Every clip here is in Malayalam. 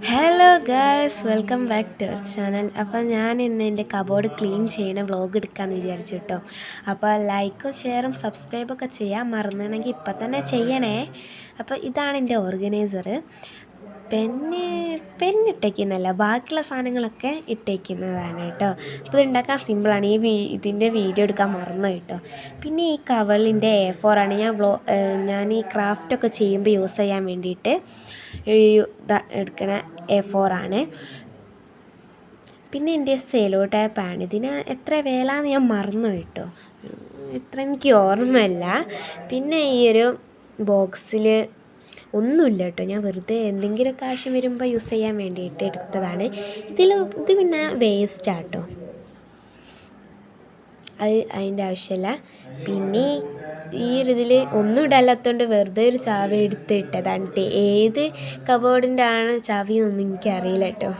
Hello guys, welcome back to our channel. അപ്പോൾ ഞാൻ ഇന്ന് എൻ്റെ കബോർഡ് ക്ലീൻ ചെയ്യണ വ്ളോഗ് എടുക്കാമെന്ന് വിചാരിച്ചു കേട്ടോ. അപ്പോൾ ലൈക്കും ഷെയറും സബ്സ്ക്രൈബൊക്കെ ചെയ്യാൻ മറന്നിട്ടുണ്ടെങ്കിൽ ഇപ്പം തന്നെ ചെയ്യണേ. അപ്പോൾ ഇതാണ് എൻ്റെ ഓർഗനൈസർ. പെന്നിട്ടേക്കുന്നല്ല, ബാക്കിയുള്ള സാധനങ്ങളൊക്കെ ഇട്ടേക്കുന്നതാണ് കേട്ടോ. അപ്പോൾ ഇത് ഉണ്ടാക്കാൻ സിമ്പിളാണ്. ഇതിൻ്റെ വീഡിയോ എടുക്കാൻ മറന്നു കേട്ടോ. പിന്നെ ഈ കവറിൻ്റെ A4 ആണ് ഞാൻ ഈ ക്രാഫ്റ്റൊക്കെ ചെയ്യുമ്പോൾ യൂസ് ചെയ്യാൻ വേണ്ടിയിട്ട് എടുക്കണ A4 ആണ്. പിന്നെ എൻ്റെ സെലോ ടേപ്പാണ്. ഇതിന് എത്ര വിലയെന്ന് ഞാൻ മറന്നു കേട്ടോ, എത്ര എനിക്ക് ഓർമ്മയില്ല. പിന്നെ ഈ ഒരു ബോക്സിൽ ഒന്നുമില്ല കേട്ടോ, ഞാൻ വെറുതെ എന്തെങ്കിലുമൊക്കെ ആവശ്യം വരുമ്പോൾ യൂസ് ചെയ്യാൻ വേണ്ടിയിട്ട് എടുത്തതാണ്. ഇത് പിന്നെ വേസ്റ്റാട്ടോ, അതിൻ്റെ ആവശ്യമില്ല. പിന്നെ ഈ ഒരു ഇതിൽ ഒന്നും ഇടല്ലാത്തതുകൊണ്ട് വെറുതെ ഒരു ചാവി എടുത്തിട്ടതാണ്. ഏത് കബോർഡിൻ്റെ ആണ് ചാവിയൊന്നും എനിക്കറിയില്ല കേട്ടോ,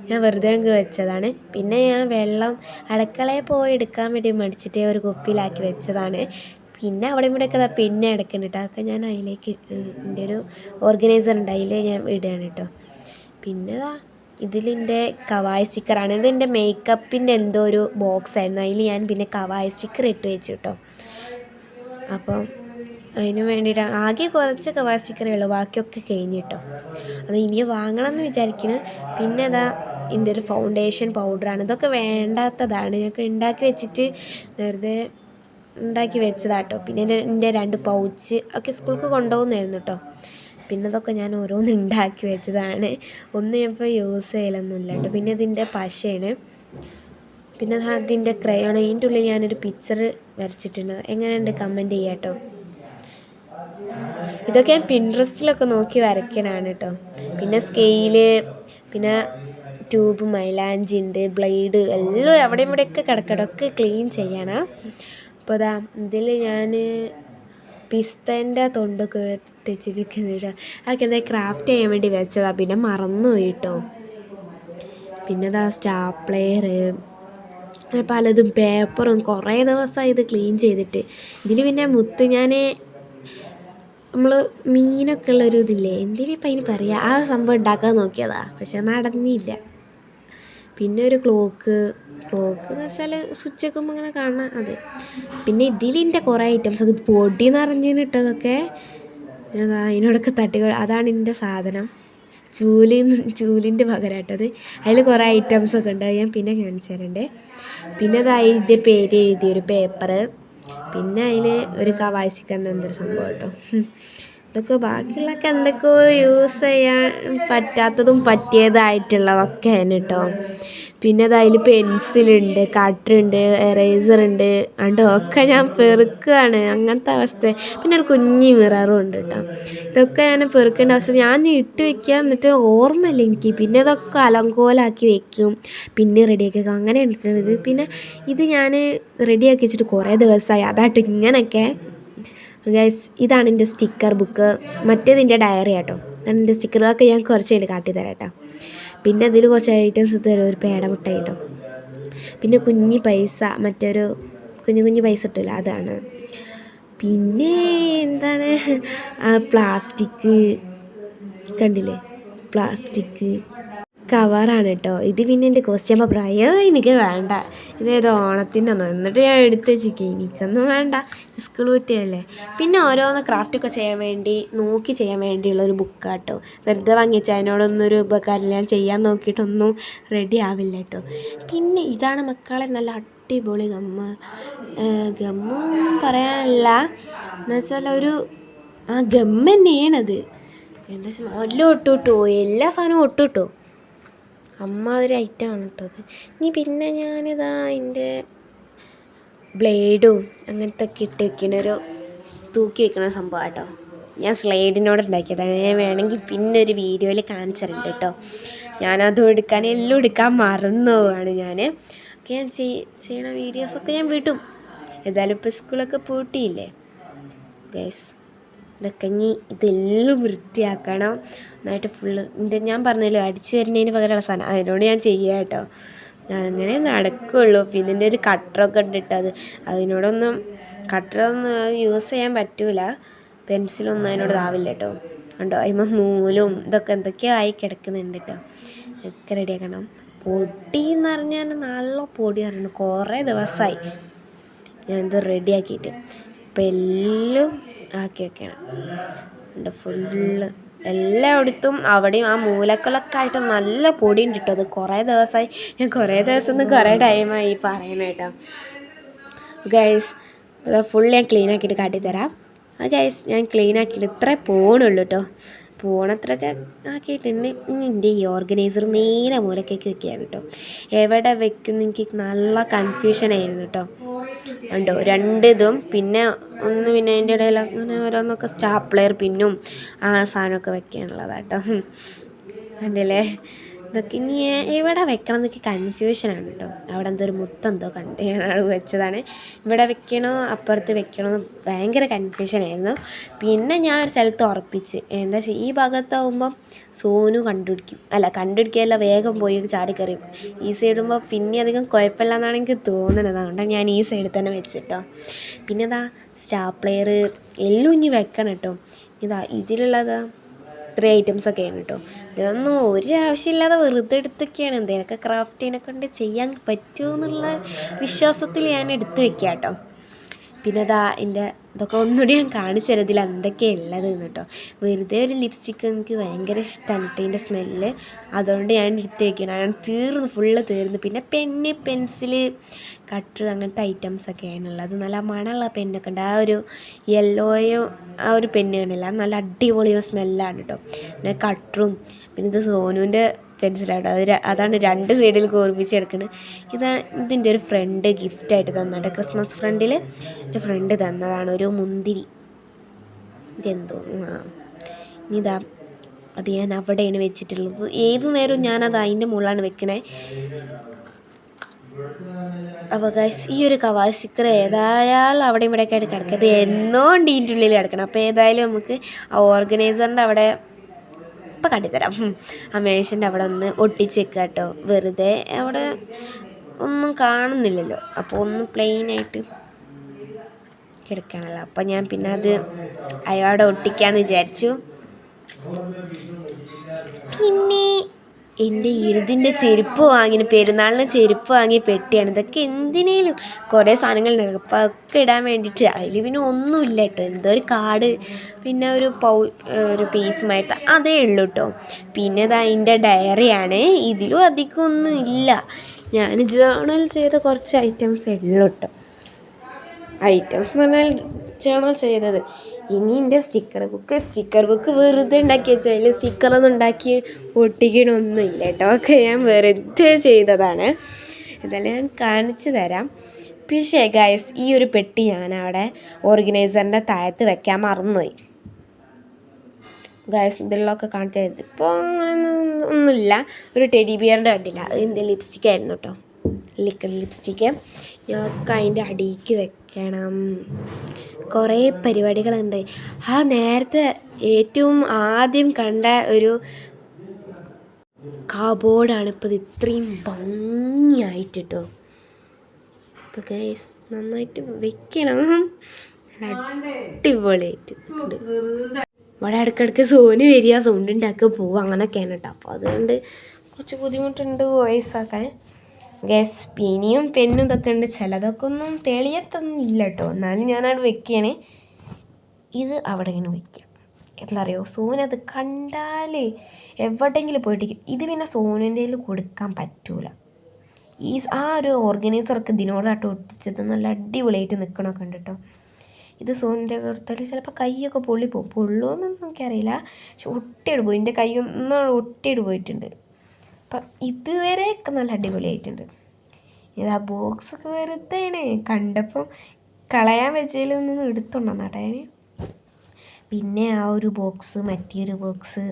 ഞാൻ വെറുതെ അങ്ങ് വെച്ചതാണ്. പിന്നെ ഞാൻ വെള്ളം അടുക്കളയിൽ പോയി എടുക്കാൻ വേണ്ടി മടിച്ചിട്ട് ഒരു കുപ്പിയിലാക്കി വെച്ചതാണ്. പിന്നെ അവിടെ ഇവിടെയൊക്കെ പിന്നെ എടുക്കുന്നുണ്ട്. അതൊക്കെ ഞാൻ അതിലേക്ക് എൻ്റെ ഒരു ഓർഗനൈസർ ഉണ്ട്, അതിൽ ഞാൻ ഇടുകയാണ് കേട്ടോ. പിന്നെ ഇതിലെൻ്റെ കവായ് സ്റ്റിക്കറാണ്. ഇതെൻ്റെ മേക്കപ്പിൻ്റെ എന്തോ ഒരു ബോക്സ് ആയിരുന്നു, അതിൽ ഞാൻ പിന്നെ കവായ് സ്റ്റിക്കർ ഇട്ട് വെച്ചു കേട്ടോ. അപ്പം അതിന് വേണ്ടിയിട്ട് ആകെ കുറച്ച് കവായ് സ്റ്റിക്കറേ ഉള്ളൂ, ബാക്കിയൊക്കെ കഴിഞ്ഞു കേട്ടോ. അത് ഇനി വാങ്ങണം എന്ന് വിചാരിക്കുന്നു. പിന്നെ എൻ്റെ ഒരു ഫൗണ്ടേഷൻ പൗഡറാണ്. ഇതൊക്കെ വേണ്ടാത്തതാണ്, ഞങ്ങൾക്ക് ഉണ്ടാക്കി വെച്ചിട്ട് വെറുതെ ഉണ്ടാക്കി വെച്ചതാട്ടോ. പിന്നെ എൻ്റെ 2 പൗച്ച് ഒക്കെ സ്കൂൾക്ക് കൊണ്ടുപോകുന്നായിരുന്നു കേട്ടോ. പിന്നെ അതൊക്കെ ഞാൻ ഓരോന്ന് ഉണ്ടാക്കി വെച്ചതാണ്. ഒന്നും ഞാൻ ഇപ്പോൾ യൂസ് ചെയ്യലൊന്നുമില്ല കേട്ടോ. പിന്നെ ഇതിൻ്റെ പശയാണ്. പിന്നെ അതിൻ്റെ ക്രയോൺ. ഇതിൻ്റെ ഉള്ളിൽ ഞാനൊരു പിക്ചർ വരച്ചിട്ടുണ്ട്. എങ്ങനെയുണ്ട് കമൻറ്റ് ചെയ്യാം കേട്ടോ. ഇതൊക്കെ ഞാൻ പിൻട്രസ്റ്റിലൊക്കെ നോക്കി വരയ്ക്കണതാണ് കേട്ടോ. പിന്നെ സ്കെയില്, പിന്നെ ട്യൂബ്, മൈലാഞ്ചി ഉണ്ട്, ബ്ലേഡ് എല്ലാം അവിടെയും ഇവിടെയൊക്കെ കിടക്കടൊക്കെ ക്ലീൻ ചെയ്യണം. അപ്പോൾ ഇതിൽ ഞാൻ പിസ്തേൻ്റെ തൊണ്ടൊക്കെ ഇട്ടിച്ചിരിക്കുന്നുണ്ട്. അതൊക്കെ എന്തായാലും ക്രാഫ്റ്റ് ചെയ്യാൻ വേണ്ടി വെച്ചതാണ്, പിന്നെ മറന്നു പോയി കേട്ടോ. പിന്നെ സ്റ്റാപ്ലെയർ, പലതും, പേപ്പറും, കുറേ ദിവസമായി ഇത് ക്ലീൻ ചെയ്തിട്ട്. ഇതിൽ പിന്നെ ഞാൻ നമ്മൾ മീനൊക്കെ ഉള്ളൊരു ഇതില്ലേ, എന്തിനിപ്പം അതിന് പറയുക, ആ സംഭവം ഉണ്ടാക്കാൻ നോക്കിയതാണ്, പക്ഷെ നടന്നില്ല. പിന്നെ ഒരു ക്ലോക്ക് എന്ന് വെച്ചാൽ സ്വിച്ച് വെക്കുമ്പോൾ ഇങ്ങനെ കാണാം അത്. പിന്നെ ഇതിലിൻ്റെ കുറേ ഐറ്റംസ്, പൊടി നിറഞ്ഞിന് ഇട്ടതൊക്കെ അതിനോടൊക്കെ അതാണ് എൻ്റെ സാധനം. ചൂലിൻ്റെ പകരമായിട്ടത്. അതിൽ കുറേ ഐറ്റംസൊക്കെ ഉണ്ട്, ഞാൻ പിന്നെ കാണിച്ചു തരണ്ടേ. പിന്നെ അതിൻ്റെ പേര് എഴുതിയൊരു പേപ്പർ. പിന്നെ അതിൽ ഒരു കവായ് സ്റ്റിക്കറിൻ്റെ എന്തൊരു സംഭവം കേട്ടോ. ഇതൊക്കെ ബാക്കിയുള്ളതൊക്കെ എന്തൊക്കെയോ യൂസ് ചെയ്യാൻ പറ്റാത്തതും പറ്റിയതായിട്ടുള്ളതൊക്കെയാണ് കേട്ടോ. പിന്നെ അതിൽ പെൻസിലുണ്ട്, കട്ടറുണ്ട്, എറേസറുണ്ട്, ഒക്കെ ഞാൻ പെറുക്കുകയാണ്, അങ്ങനത്തെ അവസ്ഥ. പിന്നെ ഒരു കുഞ്ഞി മിററും ഉണ്ട് കേട്ടോ. ഇതൊക്കെ ഞാൻ പെറുക്കേണ്ട അവസ്ഥ. ഞാൻ ഇട്ട് വയ്ക്കുക, എന്നിട്ട് ഓർമ്മയില്ല എനിക്ക്. പിന്നെ ഇതൊക്കെ അലങ്കോലാക്കി വയ്ക്കും, പിന്നെ റെഡിയാക്കി വയ്ക്കും, അങ്ങനെ ഇട്ടിട്ടുണ്ട്. പിന്നെ ഇത് ഞാൻ റെഡിയാക്കി വെച്ചിട്ട് കുറേ ദിവസമായി, അതായിട്ട് ഇങ്ങനെയൊക്കെ. ഗൈസ്, ഇതാണ് എൻ്റെ സ്റ്റിക്കർ ബുക്ക്. മറ്റേതിൻ്റെ ഡയറി കേട്ടോ. അതാണ് എൻ്റെ സ്റ്റിക്കറൊക്കെ ഞാൻ കുറച്ച് കഴിഞ്ഞ് കാട്ടിത്തരാം കേട്ടോ. പിന്നെ അതിൽ കുറച്ച് ഐറ്റംസ് തരും, ഒരു പേട മുട്ടായി കേട്ടോ. പിന്നെ കുഞ്ഞി പൈസ, മറ്റൊരു കുഞ്ഞു പൈസ ഇട്ടില്ല, അതാണ്. പിന്നെ എന്താണ്, പ്ലാസ്റ്റിക് കണ്ടില്ലേ, പ്ലാസ്റ്റിക് കവറാണ് കേട്ടോ. ഇത് പിന്നെ എൻ്റെ ക്വസ്റ്റ്യൻ പേപ്പർ എനിക്ക് വേണ്ട, ഇതേതോ ഓണത്തിൻ്റെ ഒന്നും, എന്നിട്ട് ഞാൻ എടുത്ത് വെച്ചിരിക്കുക, എനിക്കൊന്നും വേണ്ട, സ്കൂൾ കുട്ടിയല്ലേ. പിന്നെ ഓരോന്ന് ക്രാഫ്റ്റൊക്കെ ചെയ്യാൻ വേണ്ടി ചെയ്യാൻ വേണ്ടിയുള്ളൊരു ബുക്കാണ് കേട്ടോ. വെറുതെ വാങ്ങിച്ചാൽ അതിനോടൊന്നൊരു ഉപകാരമില്ല, ഞാൻ ചെയ്യാൻ നോക്കിയിട്ടൊന്നും റെഡി ആവില്ല കേട്ടോ. പിന്നെ ഇതാണ് മക്കളെ നല്ല അടിപൊളി ഗമ്മൊന്നും പറയാനില്ല, എന്നുവെച്ചാൽ ഗമ്മ തന്നെയാണത്. എന്താ വെച്ചാൽ നല്ല ഒട്ടുട്ടോ, എല്ലാ സാധനവും ഒട്ടുട്ടോ, അമ്മാതിരി ഐറ്റമാണ് കേട്ടോ അത്. പിന്നെ ഞാനിതാ അതിൻ്റെ ബ്ലേഡും അങ്ങനത്തെ ഒക്കെ ഇട്ട് വെക്കണൊരു തൂക്കി വെക്കണ സംഭവം കേട്ടോ. ഞാൻ സ്ലൈഡിനോട് ഉണ്ടാക്കിയതാണ്. ഞാൻ വേണമെങ്കിൽ പിന്നെ ഒരു വീഡിയോയിൽ കാണിച്ചിട്ടുണ്ട് കേട്ടോ. ഞാനതും എല്ലാം എടുക്കാൻ മറന്നു പോവാണ് ഞാൻ. ഒക്കെ ഞാൻ ചെയ്യണ വീഡിയോസൊക്കെ ഞാൻ വിടും. ഏതായാലും ഇപ്പോൾ സ്കൂളൊക്കെ പൂട്ടിയില്ലേ ഗൈസ്. ഇതൊക്കെ ഇതെല്ലാം വൃത്തിയാക്കണം നന്നായിട്ട് ഫുള്ള്. ഞാൻ പറഞ്ഞല്ലോ, അടിച്ചു വരുന്നതിന് പകരമുള്ള സാധനം, അതിനോട് ഞാൻ ചെയ്യാം കേട്ടോ. ഞാൻ അങ്ങനെ നടക്കുകയുള്ളൂ. പിന്നെ എൻ്റെ ഒരു കട്ടറൊക്കെ ഉണ്ട്, കട്ടറൊന്നും യൂസ് ചെയ്യാൻ പറ്റില്ല, പെൻസിലൊന്നും അതിനോട് ഇതാവില്ല കേട്ടോ. കണ്ടോ അതിന്മേൽ നൂലും ഇതൊക്കെ എന്തൊക്കെയോ ആയി കിടക്കുന്നുണ്ട് കേട്ടോ. ഒക്കെ റെഡിയാക്കണം. പൊടി എന്ന് പറഞ്ഞാൽ നല്ല പൊടി പറഞ്ഞു കുറേ ദിവസമായി ഞാനിത് റെഡിയാക്കിയിട്ട്. അപ്പം എല്ലാം ആക്കി വെക്കണം. ഉണ്ട് ഫുള്ള് എല്ലായിടത്തും അവിടെയും ആ മൂലക്കളൊക്കെ ആയിട്ട് നല്ല പൊടി ഉണ്ട് കേട്ടോ. അത് കുറേ ദിവസമായി, ഞാൻ കുറേ ദിവസം കുറേ ടൈമായി പറയണ കേട്ടോ. ഗൈസ് ഫുൾ ഞാൻ ക്ലീൻ ആക്കിയിട്ട് കാട്ടിത്തരാം. ഗൈസ് ഞാൻ ക്ലീൻ ആക്കിയിട്ട് ഇത്രേ പോകണുള്ളൂ കേട്ടോ. പോണത്രയൊക്കെ ആക്കിയിട്ടുണ്ട്. എൻ്റെ ഈ ഓർഗനൈസർ നേരെ മൂലക്കേക്ക് വെക്കുകയാണ് കേട്ടോ. എവിടെ വെക്കും എനിക്ക് നല്ല കൺഫ്യൂഷനായിരുന്നു കേട്ടോ. ഉണ്ടോ 2 ഇതും പിന്നെ ഒന്ന് പിന്നെ അതിൻ്റെ ഇടയിൽ അങ്ങനെ ഓരോന്നൊക്കെ സ്റ്റാപ്ലെയർ പിന്നും ആ സാധനമൊക്കെ വെക്കാനുള്ളതാട്ടോ. കണ്ടില്ലേ ഇതൊക്കെ ഇനി എവിടെ വെക്കണം എന്നൊക്കെ കൺഫ്യൂഷനാണ് കേട്ടോ. അവിടെ എന്തോ ഒരു മുത്തെന്തോ കണ്ട് ഞാൻ അവിടെ വെച്ചതാണ്. ഇവിടെ വെക്കണോ അപ്പുറത്ത് വെക്കണോ ഭയങ്കര കൺഫ്യൂഷനായിരുന്നു. പിന്നെ ഞാൻ ഒരു സ്ഥലത്ത് ഉറപ്പിച്ച് എന്താ വെച്ചാൽ ഈ ഭാഗത്താവുമ്പം സോനു കണ്ടുപിടിക്കുകയല്ല വേഗം പോയി ചാടിക്കറി. ഈ സൈഡുമ്പോൾ പിന്നെ അധികം കുഴപ്പമില്ല എന്നാണ് എനിക്ക് തോന്നുന്നത്. അതുകൊണ്ടാണ് ഞാൻ ഈ സൈഡിൽ തന്നെ വെച്ചിട്ടോ. പിന്നെ ഇതാ സ്റ്റാപ്ലെയർ എല്ലാം ഇനി വെക്കണം കേട്ടോ. ഇതാ ഇതിലുള്ളതാ 3 ഐറ്റംസൊക്കെയാണ് കേട്ടോ. ഇതൊന്നും ഒരു ആവശ്യമില്ലാതെ വെറുതെ എടുത്തൊക്കെയാണ്. എന്തെങ്കിലുമൊക്കെ ക്രാഫ്റ്റിനെ കൊണ്ട് ചെയ്യാൻ പറ്റുമോ എന്നുള്ള വിശ്വാസത്തിൽ ഞാൻ എടുത്തു വെക്കാം കേട്ടോ. പിന്നെ അതാ എൻ്റെ ഇതൊക്കെ ഒന്നുകൂടി ഞാൻ കാണിച്ചു തരാം ഇതിൽ എന്തൊക്കെയാണ് ഉള്ളത് കേട്ടോ. വെറുതെ ഒരു ലിപ്സ്റ്റിക്ക് എനിക്ക് ഭയങ്കര ഇഷ്ടമാണ് കേട്ടോ ഇതിൻ്റെ സ്മെല്ല്. അതുകൊണ്ട് ഞാൻ എടുത്ത് വെക്കണം. ഞാൻ ഫുള്ള് തീർന്നു. പിന്നെ പെന്ന്, പെൻസില്, കട്ടർ അങ്ങനത്തെ ഐറ്റംസൊക്കെയാണ് ഉള്ളത്. നല്ല മണമുള്ള പെന്നൊക്കെ ഉണ്ട്. ആ ഒരു യെല്ലോയും ആ ഒരു പെന്ന് കാണില്ല, നല്ല അടിപൊളിയോ സ്മെല്ലാണ് കേട്ടോ. പിന്നെ കട്ടറും പിന്നെ ഇത് സോനുവിൻ്റെ പെൻസിലാട്ടോ. അതാണ് 2 സൈഡിൽ കോർപ്പിച്ചെടുക്കുന്നത്. ഇതിൻ്റെ ഒരു ഫ്രണ്ട് ഗിഫ്റ്റായിട്ട് തന്നിട്ട് ക്രിസ്മസ് ഫ്രണ്ടിൽ എൻ്റെ ഫ്രണ്ട് തന്നതാണ് ഒരു മുന്തിരി. ഇതെന്തോ ഇതാ അത് ഞാൻ അവിടെയാണ് വെച്ചിട്ടുള്ളത്. ഏതു നേരവും ഞാനത് അതിൻ്റെ മുകളിലാണ് വെക്കണേ. അപ്പോൾ ഗൈസ് ഈ ഒരു കവാ സ്റ്റിക്കർ ഏതായാലും അവിടെ ഇവിടെയൊക്കെ ആയിട്ട് കിടക്കുക. അത് എന്നോ ഇതിൻ്റെ ഉള്ളിൽ കിടക്കണം. അപ്പോൾ ഏതായാലും നമുക്ക് ആ ഓർഗനൈസറിൻ്റെ അവിടെ ഇപ്പം കാട്ടിത്തരാം. ആ മേശൻ്റെ അവിടെ ഒന്ന് ഒട്ടിച്ചേക്കുക കേട്ടോ. വെറുതെ അവിടെ ഒന്നും കാണുന്നില്ലല്ലോ, അപ്പോൾ ഒന്ന് പ്ലെയിനായിട്ട് കിടക്കണമല്ലോ. അപ്പം ഞാൻ പിന്നെ അത് അയാളുടെ ഒട്ടിക്കാമെന്ന് വിചാരിച്ചു. പിന്നെ എൻ്റെ ഇരുതിൻ്റെ ചെരുപ്പ് വാങ്ങിന് പെരുന്നാളിന് ചെരുപ്പ് വാങ്ങിയ പെട്ടിയാണ്. ഇതൊക്കെ എന്തിനേലും കുറേ സാധനങ്ങളുണ്ട് അപ്പോൾ ഒക്കെ ഇടാൻ വേണ്ടിയിട്ട്. അതിൽ പിന്നെ ഒന്നുമില്ല കേട്ടോ. എന്തോ ഒരു കാർഡ് പിന്നെ ഒരു പീസുമായിട്ട് അതേ ഉള്ളൂ കേട്ടോ. പിന്നെ ഇത് അതിൻ്റെ ഡയറിയാണ്. ഇതിലും അധികമൊന്നും ഇല്ല. ഞാൻ ജേണൽ ചെയ്ത കുറച്ച് ഐറ്റംസേ ഉള്ളൂ കേട്ടോ. ഐറ്റംസ് എന്ന് പറഞ്ഞാൽ ജേണൽ ചെയ്തത്. ഇനി എൻ്റെ സ്റ്റിക്കർ ബുക്ക് വെറുതെ ഉണ്ടാക്കി വെച്ചാൽ അതിൽ സ്റ്റിക്കറൊന്നും ഉണ്ടാക്കി ഒട്ടിക്കണമൊന്നുമില്ല കേട്ടോ. ഒക്കെ ഞാൻ വെറുതെ ചെയ്തതാണ്. ഇതെല്ലാം ഞാൻ കാണിച്ചു തരാം. പക്ഷേ ഗൈസ് ഈ ഒരു പെട്ടി ഞാനവിടെ ഓർഗനൈസറിൻ്റെ താഴത്ത് വെക്കാൻ മറന്നുപോയി. ഗൈസ് ഇതിലൊക്കെ കാണിച്ചു തരുന്നത് ഇപ്പോൾ അങ്ങനെ ഒന്നുമില്ല. ഒരു ടെഡി ബിയറിൻ്റെ കണ്ടില്ല, അതിൻ്റെ ലിപ്സ്റ്റിക്കായിരുന്നു കേട്ടോ. ലിക്വിഡ് ലിപ്സ്റ്റിക്ക് ഞങ്ങൾക്ക് അതിൻ്റെ അടിയിലേക്ക് വെക്കണം. കുറേ പരിപാടികളുണ്ട്. ആ നേരത്തെ ഏറ്റവും ആദ്യം കണ്ട ഒരു കബോർഡാണ് ഇപ്പോൾ ഇത് ഇത്രയും ഭംഗിയായിട്ട് കേട്ടോ. ഇപ്പോൾ ഗൈസ് നന്നായിട്ട് വെക്കണം. അടിപൊളിയായിട്ട് ഉണ്ട്. ഇവിടെ ഇടയ്ക്കിടയ്ക്ക് സോന് വരിക, സൗണ്ട് ഉണ്ടാക്കുക, പോവുക, അങ്ങനെയൊക്കെയാണ് കേട്ടോ. അപ്പോൾ അതുകൊണ്ട് കുറച്ച് ബുദ്ധിമുട്ടുണ്ട് വോയിസാക്കാൻ. ഗ്യാസ് പിനിയും പെന്നും ഇതൊക്കെ ഉണ്ട്. ചിലതൊക്കെ ഒന്നും തെളിയത്തൊന്നും ഇല്ല കേട്ടോ. എന്നാലും ഞാനവിടെ വെക്കുകയാണ്. ഇത് അവിടെയാണ് വയ്ക്കുക. എന്താ പറയുക, സോനത് കണ്ടാൽ എവിടെയെങ്കിലും പോയിട്ട് ഇത് പിന്നെ സോനുൻ്റെ കയ്യിൽ കൊടുക്കാൻ പറ്റൂല. ആ ഒരു ഓർഗനൈസറൊക്കെ ഇതിനോടായിട്ട് ഒട്ടിച്ചത് നല്ല അടിപൊളിയായിട്ട് നിൽക്കണമൊക്കെ ഉണ്ട് കേട്ടോ. ഇത് സോനിൻ്റെ കൊടുത്താൽ ചിലപ്പോൾ കൈയൊക്കെ പൊള്ളിപ്പോവും. പൊള്ളുമെന്നൊന്നും എനിക്കറിയില്ല, പക്ഷെ ഒട്ടിയിട്ട് പോയി. എൻ്റെ കൈ ഒന്നും ഒട്ടിയിട്ട് പോയിട്ടുണ്ട്. അപ്പം ഇതുവരെയൊക്കെ നല്ല അടിപൊളിയായിട്ടുണ്ട്. ഇതാ ബോക്സൊക്കെ വെറുതെയാണ് കണ്ടപ്പോൾ കളയാൻ വെച്ചതിൽ നിന്ന് എടുത്തുണ്ടെന്നാട്ടെ ഞാൻ. പിന്നെ ആ ഒരു ബോക്സ്, മറ്റൊരു ബോക്സ്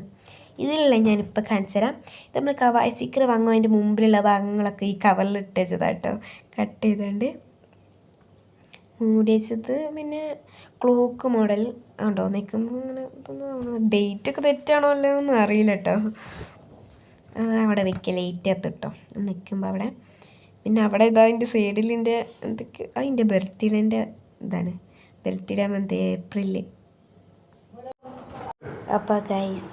ഇതിലുള്ള ഞാനിപ്പോൾ കാണിച്ചു തരാം. ഇത് നമ്മൾ കവായ് സ്റ്റിക്കർ വാങ്ങും അതിൻ്റെ മുമ്പിലുള്ള ഭാഗങ്ങളൊക്കെ ഈ കവറിൽ ഇട്ട് വെച്ചതാട്ടോ. കട്ട് ചെയ്തുകൊണ്ട് മൂടി വെച്ചത്. പിന്നെ ക്ലോക്ക് മോഡൽ ഉണ്ടോ നിൽക്കുമ്പോൾ അങ്ങനെ ഡേറ്റൊക്കെ തെറ്റാണോ അല്ലോ ഒന്നും അറിയില്ല കേട്ടോ. അവിടെ വെക്കുക ലൈറ്റകത്ത് കേട്ടോ നിൽക്കുമ്പോൾ അവിടെ. പിന്നെ അവിടെ ഇതാ അതിൻ്റെ സൈഡിലിൻ്റെ എന്തൊക്കെ അതിൻ്റെ ബർത്ത്ഡേൻ്റെ ഇതാണ്. Birthday month April. അപ്പോൾ ഗൈസ്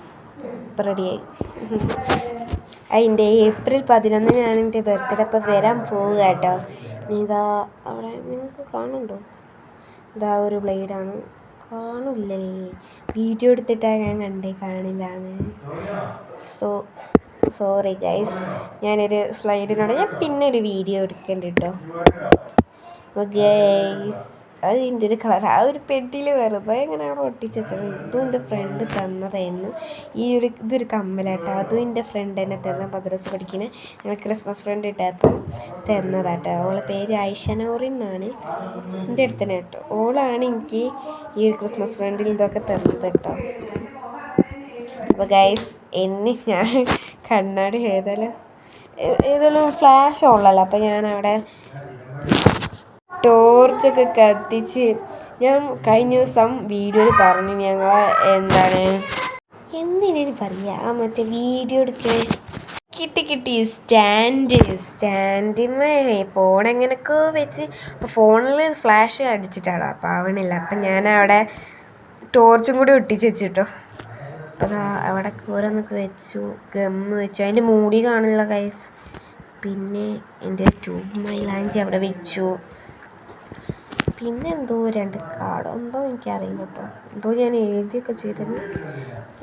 ഇപ്പം റെഡിയായി. അതിൻ്റെ ഏപ്രിൽ 11-നാണ് എൻ്റെ ബർത്ത്ഡേ. അപ്പോൾ വരാൻ പോവുക കേട്ടോ. ഇതാ അവിടെ നിങ്ങൾക്ക് കാണുന്നുണ്ടോ? ഇതാ ഒരു ബ്ലേഡാണ്. കാണില്ലേ? വീഡിയോ എടുത്തിട്ടാണ് ഞാൻ കാണില്ലാന്ന്. Sorry guys. ഞാനൊരു സ്ലൈഡിനോട് ഞാൻ പിന്നെ ഒരു വീഡിയോ എടുക്കേണ്ട കേട്ടോ. ഗൈസ് അതിൻ്റെ ഒരു കളർ ആ ഒരു പെട്ടിയിൽ വെറുതെ എങ്ങനെ അവിടെ ഒട്ടിച്ചത്. ഇതും എൻ്റെ ഫ്രണ്ട് തന്നതായിരുന്നു. ഇതൊരു കമ്മലാട്ടോ. അതും എൻ്റെ ഫ്രണ്ട് തന്നെ തന്ന മദ്രസ പഠിക്കുന്ന ഞങ്ങൾ ക്രിസ്മസ് ഫ്രണ്ട് ഇട്ടപ്പോൾ തന്നതാട്ടോ. അവളെ പേര് ഐഷനൂറിൻ എന്നാണ്. എൻ്റെ അടുത്ത് തന്നെ കേട്ടോ. ഓളാണ് എനിക്ക് ഈ ഒരു ക്രിസ്മസ് ഫ്രണ്ടിൽ ഇതൊക്കെ തന്നത് കേട്ടോ. അപ്പോൾ ഗൈസ് ഞാൻ കണ്ണാടി ഏതായാലും ഫ്ലാഷ് ഉള്ളല്ലോ. അപ്പോൾ ഞാനവിടെ ടോർച്ചൊക്കെ കത്തിച്ച് ഞാൻ കഴിഞ്ഞ ദിവസം വീഡിയോയിൽ പറഞ്ഞു ഞങ്ങൾ എന്തിനു പറയുക മറ്റേ വീഡിയോ എടുക്കണേ കിട്ടി സ്റ്റാൻഡിന്മേ ഫോൺ എങ്ങനെയൊക്കെ വെച്ച് ഫോണിൽ ഫ്ലാഷ് അടിച്ചിട്ടാണ് അപ്പോൾ ആവണില്ല. അപ്പം ഞാനവിടെ ടോർച്ചും കൂടി ഒട്ടിച്ച് വെച്ചിട്ടോ. അപ്പോൾ അവിടെ ഓരോന്നൊക്കെ വെച്ചു, ഗമ്മ് വെച്ചു. അതിൻ്റെ മൂടി കാണില്ല ഗൈസ്. പിന്നെ എൻ്റെ ട്യൂബ് മൈലാഞ്ചി അവിടെ വെച്ചു. പിന്നെ എന്തോ 2 കാർഡ് എന്തോ എനിക്കറിയില്ല കേട്ടോ. എന്തോ ഞാൻ എഴുതിയൊക്കെ ചെയ്തത്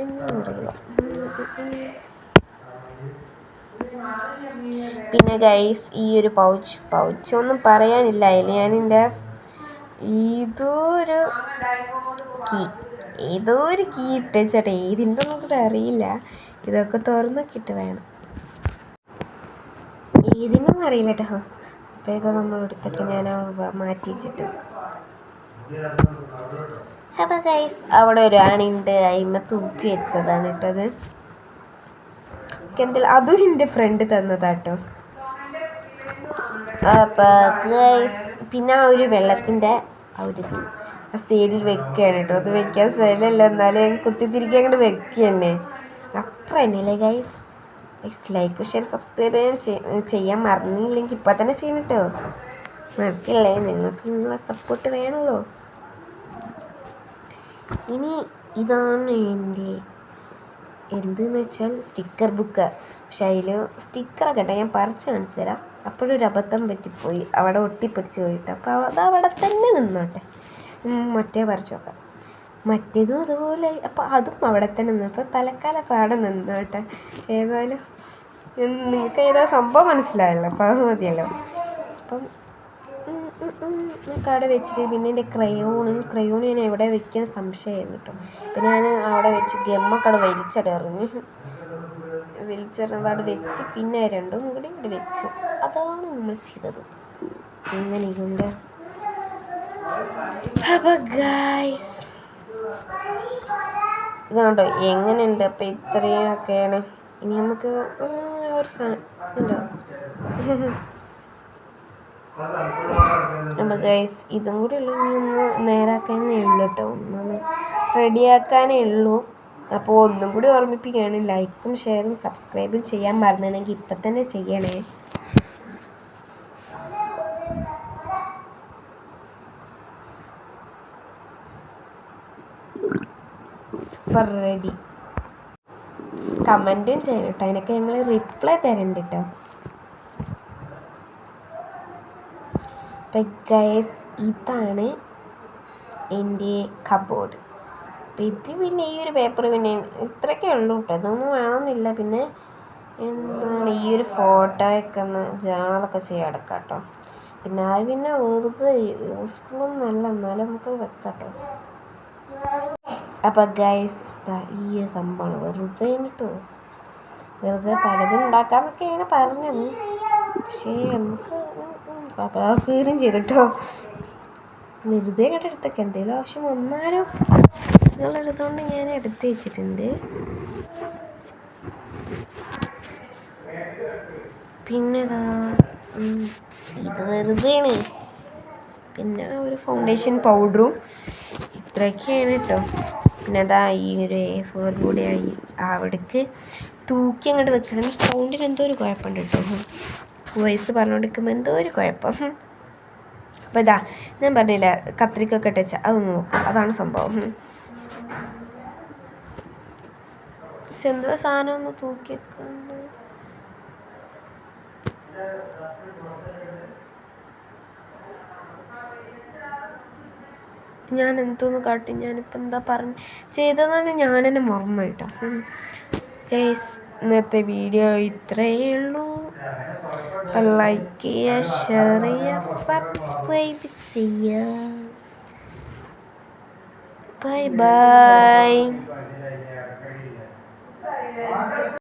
എന്നറിയില്ല. പിന്നെ ഗൈസ് ഈ ഒരു പൗച്ചൊന്നും പറയാനില്ല. അതിൽ ഞാനെൻ്റെ ഏതോ ഒരു കീ ഇട്ട് ചേട്ടാ. ഏതിൻ്റെ ഒന്നും അറിയില്ല. ഇതൊക്കെ തുറന്നൊക്കെ വേണം. ഏതിനൊന്നും അറിയില്ല കേട്ടോ. അപ്പോൾ ഇത് നമ്മൾ എടുത്തൊക്കെ ഞാൻ മാറ്റി വെച്ചിട്ട്. അപ്പോൾ ഗൈസ് അവിടെ ഒരു ആണിണ്ട്. അതിന്മേൽ തൂക്കി വെച്ചതാണ് കേട്ടത്. എന്തെങ്കിലും അതും എൻ്റെ ഫ്രണ്ട് തന്നതാട്ടോ. അപ്പോൾ ഗൈസ് പിന്നെ ആ ഒരു വെള്ളത്തിൻ്റെ ആ ഒരു ആ സൈഡിൽ വെക്കുകയാണ് കേട്ടോ. അത് വെക്കാൻ സ്ഥലമല്ല, എന്നാലും ഞാൻ കുത്തിത്തിരിക്കാൻ അങ്ങോട്ട് വെക്കുക തന്നെ. അത്ര തന്നെയല്ലേ ഗൈസ്. ലൈക്ക് ഷെയർ സബ്സ്ക്രൈബ് ചെയ്യാൻ മറന്നില്ലെങ്കിൽ ഇപ്പം തന്നെ ചെയ്യണം കേട്ടോ. മറക്കല്ലേ, നിങ്ങൾക്ക് നിങ്ങളെ സപ്പോർട്ട് വേണമല്ലോ. ഇനി ഇതാണ് എൻ്റെ എന്തെന്ന് വെച്ചാൽ സ്റ്റിക്കർ ബുക്ക്. പക്ഷെ അതിൽ സ്റ്റിക്കറൊക്കെ കേട്ടോ ഞാൻ പറിച്ച് കാണിച്ചു തരാം. അപ്പോഴൊരു അബദ്ധം പറ്റിപ്പോയി, അവിടെ ഒട്ടിപ്പിടിച്ച് പോയിട്ട്. അപ്പോൾ അത് അവിടെ തന്നെ നിന്നോട്ടെ. മറ്റേ പറിച്ച് നോക്കാം. മറ്റേതും അതുപോലെ. അപ്പോൾ അതും അവിടെ തന്നെ നിന്നു. അപ്പോൾ തലക്കാലം പാടെ നിന്നോട്ടെ. ഏതായാലും നിങ്ങൾക്ക് ഏതാ സംഭവം മനസ്സിലായല്ലോ. അപ്പോൾ അത് മതിയല്ലോ. അപ്പം അവിടെ വെച്ചിട്ട് പിന്നെ എൻ്റെ ക്രയോൺ ഞാൻ എവിടെ വെക്കാൻ സംശയമായിരുന്നു കേട്ടോ. പിന്നെ ഞാൻ അവിടെ വെച്ച് ഗമ്മൊക്കെ അവിടെ വലിച്ചെറിഞ്ഞത് വെച്ച് പിന്നെ 2 കൂടി ഇവിടെ വെച്ചു. അതാണ് നമ്മൾ ചെയ്തത്. ഇങ്ങനെയുണ്ട്. അപ്പോൾ ഗൈസ് ഇതാണ്ടോ എങ്ങനെയുണ്ട്. അപ്പം ഇത്രയൊക്കെയാണ്. ഇനി നമുക്ക് ഒരു സാധനം ഉണ്ടോ. അപ്പോൾ ഗൈസ് ഇതും കൂടി ഉള്ളൂ. ഇനി ഒന്ന് നേരാക്കാനേ ഉള്ളൂ കേട്ടോ. ഒന്നൊന്ന് റെഡിയാക്കാനേ ഉള്ളൂ. അപ്പോൾ ഒന്നും കൂടി ഓർമ്മിപ്പിക്കുകയാണ്, ലൈക്കും ഷെയറും സബ്സ്ക്രൈബും ചെയ്യാൻ മറന്നിട്ടുണ്ടെങ്കിൽ ഇപ്പം തന്നെ ചെയ്യണേ. അപ്പം റെഡി. കമൻറ്റും ചെയ്യണം കേട്ടോ. അതിനൊക്കെ ഞങ്ങൾ റിപ്ലൈ തരണ്ട് കേട്ടോ. അപ്പം ഗൈസ് ഇതാണ് എൻ്റെ കബോർഡ്. അപ്പം ഇത് പിന്നെ ഈ ഒരു പേപ്പർ പിന്നെ ഇത്രയൊക്കെ ഉള്ളൂ കേട്ടോ. ഇതൊന്നും വേണമെന്നില്ല. പിന്നെ എന്താണ് ഈ ഒരു ഫോട്ടോയൊക്കെ ഒന്ന് ജേണലൊക്കെ ചെയ്യാൻ എടുക്കാം കേട്ടോ. പിന്നെ അത് പിന്നെ വെറുതെ യൂസ്ഫുള്ളൊന്നുമല്ല, എന്നാലും നമുക്ക് വെക്കാം കേട്ടോ. അപ്പം ഗൈസ് ഈ സംഭവമാണ് വെറുതെ കേട്ടോ. വെറുതെ പലതും ഉണ്ടാക്കാമെന്നൊക്കെയാണ് പറഞ്ഞത്. പക്ഷേ നമുക്ക് കീറും ചെയ്തിട്ടോ. വെറുതെ കേട്ടോ എടുത്തൊക്കെ എന്തെങ്കിലും ആവശ്യം വന്നാലോ എന്നുള്ളൊരിതുകൊണ്ട് ഞാൻ എടുത്ത് വെച്ചിട്ടുണ്ട്. പിന്നെ ഇത് വെറുതെയാണ്. പിന്നെ ഒരു ഫൗണ്ടേഷൻ പൗഡറും ഇത്രയൊക്കെയാണ് കേട്ടോ. പിന്നെ ഈ ഒരു A4 കൂടെ അവിടേക്ക് തൂക്കി അങ്ങോട്ട് വെക്കണം. സൗണ്ടിന് എന്തോ ഒരു കുഴപ്പമുണ്ട് കേട്ടോ. വോയിസ് പറഞ്ഞുകൊണ്ടിരിക്കുമ്പോൾ എന്തോ ഒരു കുഴപ്പം. അപ്പോൾ ഞാൻ പറഞ്ഞില്ല കത്രിക്കൊക്കെ ഇട്ട് വെച്ചാൽ അതൊന്ന് നോക്കും. അതാണ് സംഭവം. എന്തോ സാധനം ഒന്ന് തൂക്കിയൊക്കെയുണ്ട്. ഞാൻ എന്തോന്ന് കാട്ടി, ഞാനിപ്പോൾ എന്താ ചെയ്തതെന്ന് ഞാൻ തന്നെ മറന്നു കേട്ടോ. ഗൈസ്, ഇന്നത്തെ വീഡിയോ ഇത്രയേ ഉള്ളൂ. ലൈക്ക് ചെയ്യുക, ഷെയർ ചെയ്യുക, സബ്സ്ക്രൈബ് ചെയ്യുക. Bye bye.